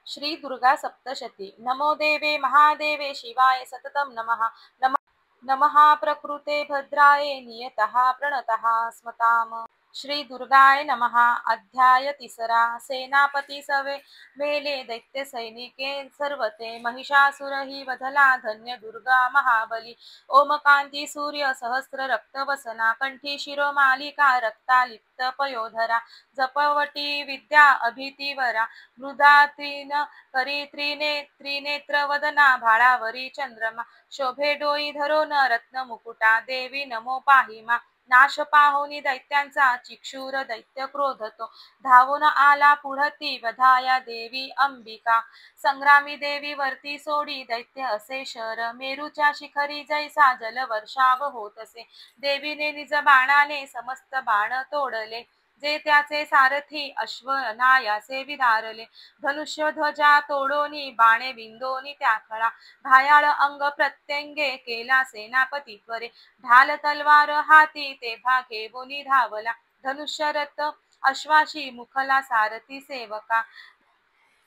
श्री दुर्गा सप्तशती। नमो देवे महादेवे शिवाय सततं नमः। नमः प्रकृते भद्राय नियतः प्रणतः स्मताम। श्री दुर्गाय नमः। अध्याय तिसरा। सेनापती सवे मेले दैत्य सैनिके सर्वते महिषासुर ही वधला धन्य दुर्गा महाबली। ओमकांती सूर्य सहस्र रक्तवसना कंठी शिरोमालिका रक्तालिप्त पयोधरा जपवटी विद्या अभितिवरा मृदा त्रीन करी त्रिनेत्र वदना भाळावरी चंद्रमा शोभे डोई धरोन रत्न मुकुटा देवी नमो पाहिमा। नाश पाहोनी दैत्यांचा चिक्षुर दैत्य क्रोधतो धावून आला पुढती वधाया देवी अंबिका। संग्रामी देवी वरती सोडी दैत्य असे शर मेरूच्या शिखरी जैसा जलवर्षाव होतसे। देवीने निज बाणाने समस्त बाण तोडले जे त्याचे सारथी अश्व अनायासे विदारले। धनुष्य ध्वजा तोडोनी बाणे विंदोनी त्या खळा घायाळ अंग प्रत्यंगे केला सेनापती त्वरे। ढाल तलवार हाती तेव्हा घेऊनी धावला धनुष्य रथ अश्वाशी मुखला सारथी सेवका।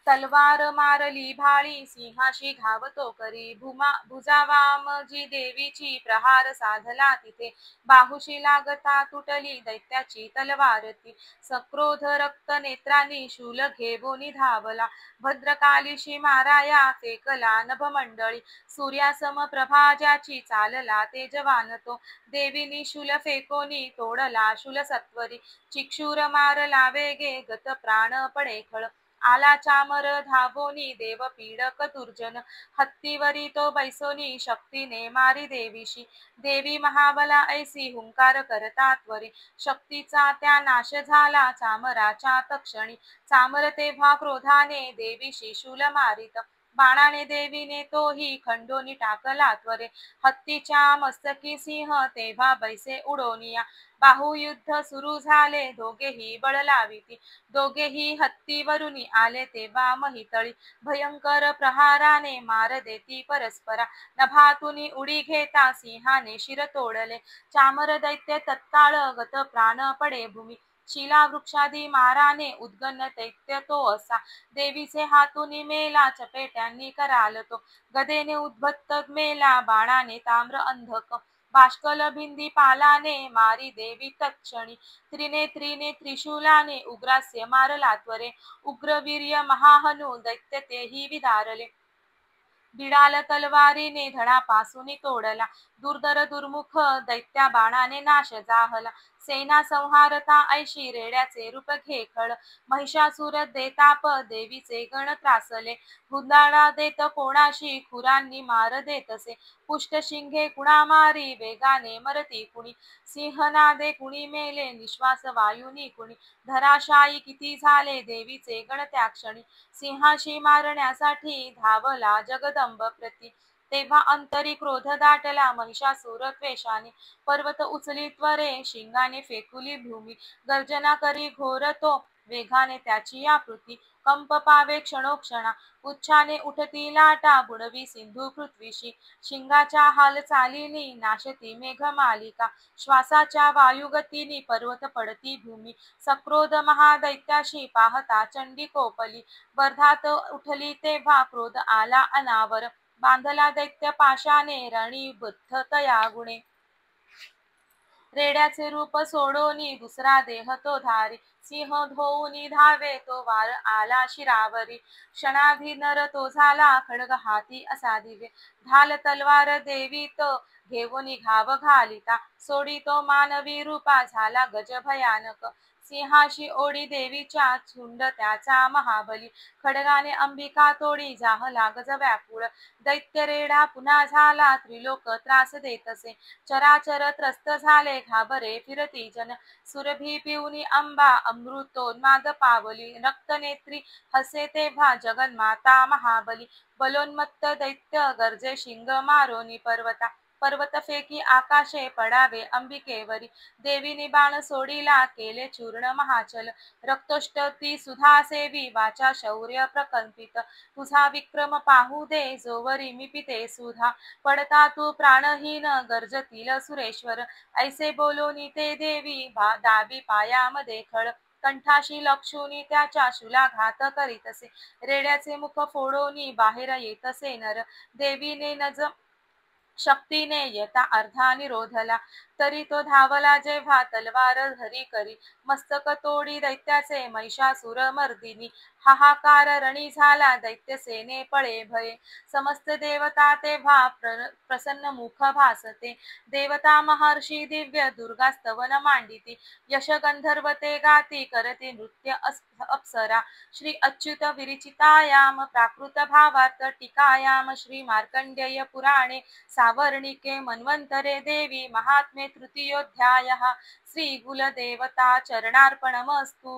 तलवार मारली भाळी सिंहाशी घावतो करी भुजावामजी देवीची प्रहार साधला तिथे। बाहुशी लागता तुटली दैत्याची तलवार ती सक्रोध रक्त नेत्रांनी शूल घेऊनी धावला। भद्रकालीशी माराया फेकला नभमंडळी सूर्यासम प्रभा ज्याची चालला तेजवान तो। देवीनी शूल फेकोनी तोडला शूल सत्वरी चिक्षुर मारला वेगे गत प्राण पडे खळ। आला चामर धावोनी देव पीडक दुर्जन हत्तीवरी तो बैसोनी शक्तीने मारी देवीशी। देवी महाबला ऐसी हुंकार करता त्वरे शक्तीचा त्या नाश झाला चामराच्या तक्षणी। चामर तेव्हा क्रोधाने देवीशी शूल मारित बाणाने देवीने तोही खंडोनी टाकला त्वरे। हत्तीच्या मस्तकी सिंह तेव्हा बैसे उडोनिया बाहुयुद्ध सुरू झाले दोघेही बळ लाविती। दोघेही हत्तीवरुनी आले तेव्हा महितळी भयंकर प्रहाराने मार देती परस्परा। नभातुनी उडी घेता सिंहाने शिर तोडले चामर दैत्य तत्काळ गत प्राण पडे भूमी। शिला वृक्षादी माराने उद्गन्न दैत्य तो असा देवीचे हातुनी मेला चपेट्यांनी कराल तो। गदेने उद्भत्त मेला बाणाने ताम्र अंधक बाष्कल भिंदी पालाने मारी देवी तत्क्षणी। त्रिनेत्रीने त्रिशूलाने उग्रास्य मारला त्वरे उग्रवीर्य महाहनु दैत्य तेही विदारले। बिडाल तलवारीने धडापासून तोडला दुर्धर दुर्मुख दैत्या बाणाने नाश जाहला। सेना संहारता ऐशी रेड्याचे रूप घे खळ महिषासुर देताप देवीचे गण त्रासले। हुंदाडा देत कोणाशी खुरांनी मार देतसे पुष्ट शिंगे कुणा मारी वेगाने मरती कुणी। सिंहनादे कुणी मेले निश्वास वायुनी कुणी धराशायी किती झाले देवीचे गण त्या क्षणी। सिंहाशी मारण्यासाठी धावला जगदंब प्रती तेव्हा अंतरी क्रोध दाटला महिषासुर त्वेषाने। पर्वत उचली त्वरे शिंगाने फेकुली भूमी गर्जना करी घोर तो वेगाने त्याची आकृती। कंप पावे क्षणोक्षणा उच्छाने उठती लाटा बुडवी सिंधू पृथ्वीशी। शिंगाच्या हालचालीनी नाशती मेघमालिका श्वासाच्या वायुगतीनी पर्वत पडती भूमी। सक्रोध महादैत्याशी पाहता चंडी कोपली वर्धात उठली तेव्हा क्रोध आला अनावर। बांधला दैत्य पाशाने रणीबद्ध तया गुणे रेड्याचे रूप सोडोनी दुसरा देह तो धारी। सिंह धोऊनी धावे तो वार आला शिरावरी क्षणाधी नर तो झाला खड्ग हाती असा दिव्य। ढाल तलवार देवी तो घेऊनी घाव घालिता सोडी तो मानवी रूपा झाला गज भयानक। सिंहाशी ओढी देवीच्या झुंड त्याचा महाबली खड्गाने अंबिका तोडी जाहला गज व्याकुळ। दैत्य रेडा पुन्हा झाला त्रिलोक त्रास देतसे चराचर त्रस्त झाले घाबरे फिरती जन। सुरभी पिऊनी अंबा अमृतोन्माद पावली रक्तनेत्री हसे तेव्हा जगन्माता महाबली। बलोन्मत्त दैत्य गर्जे शिंग मारोनी पर्वता पर्वत फेकी आकाशे पडावे अंबिकेवरी। देवीने बाण सोडीला केले चूर्ण महाचल रक्तोष्ट ती सुधा सेवी वाचा शौर्य प्रकंपित। तुझा विक्रम पाहू दे जोवरी मी पिते सुधा पडता तू प्राणहीन गर्जतील सुरेश्वर। ऐसे बोलोनी ते देवी दाबी पायामध्ये खळ कंठाशी लक्षुनी त्याच्या शूलाघात करीतसे. रेड्याचे मुख फोडोनी बाहेर येतसे नर. देवीने नज शक्तीने येता अर्धा निरोधला. तरी तो धावला जेव्हा तलवार धरी करी. मस्तक तोडी दैत्याचे महिषासुर मर्दिनी. हाहाकार रणी झाला दैत्य सेने पळे भये. समस्त देवता तेव्हा प्रसन्न मुख भासते. देवता महर्षी दिव्य दुर्गा स्तवन मांडिती. यश गंधर्व ते गाती करते नृत्य अप्सरा. श्री अच्युत विरचितायाम प्राकृत भावार्थ टीकायाम श्री मार्कंडेय पुराणे सावर्णिके मन्वन्तरे देवी महात्म्ये तृतीयोऽध्यायः. श्री कुलदेवता चरणार्पणमस्तु.